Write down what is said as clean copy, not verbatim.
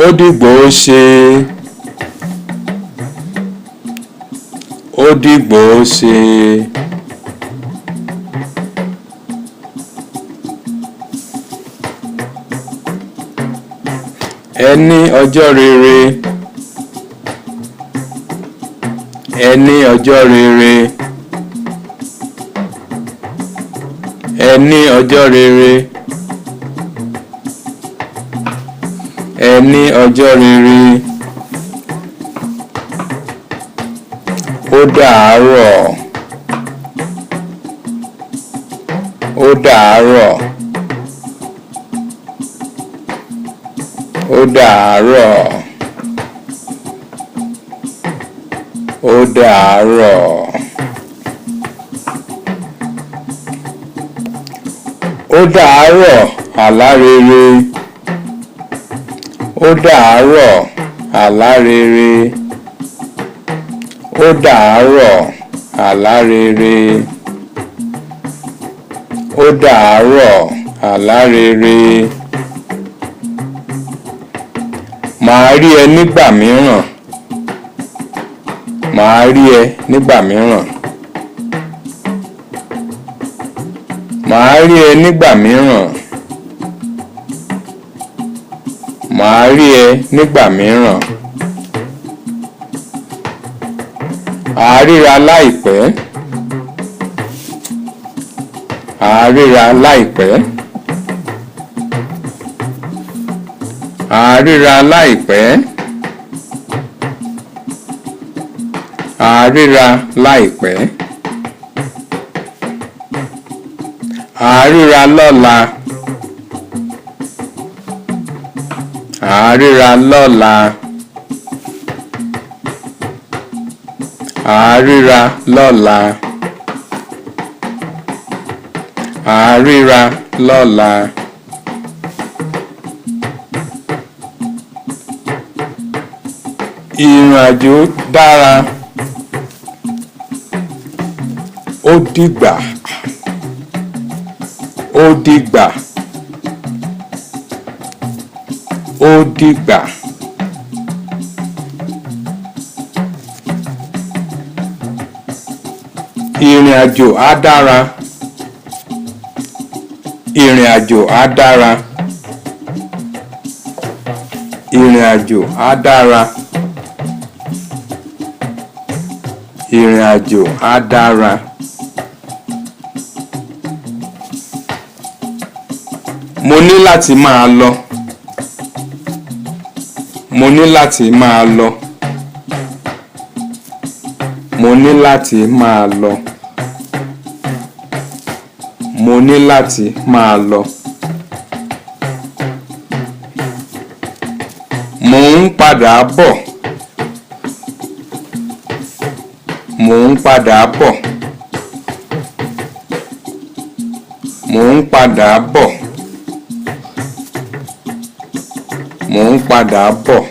Ó dìgbò ó ṣe. Ó dìgbò ó ṣe. Ẹní ọjọ́ rere. Ẹní ọjọ́ rere. Ẹní ọjọ́ rere. Ẹní ọjọ́ rere. Ó dàárọ̀. Ó dàárọ̀. Ó dàárọ̀. Ó dàárọ̀. Ó dàárọ̀ àlá rere. Ó dàárọ̀ àlá rere. Ó dàárọ̀ àlá rere. Ó dàárọ̀ àlá rere. Màá rí ẹ nígbà mìíràn. Màá rí ẹ nígbà mìíràn. Màá rí ẹ nígbà mìíràn. Màá rí ẹ nígbà mìíràn. À ríra láìpẹ́. À ríra láìpẹ́. À ríra láìpẹ́. À ríra láìpẹ́. À ríra lọ́la. À ríra lọ́la. À ríra lọ́la. À ríra lọ́la. Ìrìnàjò dára. Ó dìgbà. Ó dìgbà. Ó dìgbà. Ìrìnàjò á dára. Ìrìnàjò á dára. Ìrìnàjò á dára. Ìrìnàjò á dára. Mo ní láti máa lọ. Mo ní láti máa lọ. Mo ní láti máa lọ. Mo ní láti máa lọ. Mò ń padà bọ̀. Mò ń padà bọ̀. Mò ń padà bọ̀. Mò ń padà bọ̀.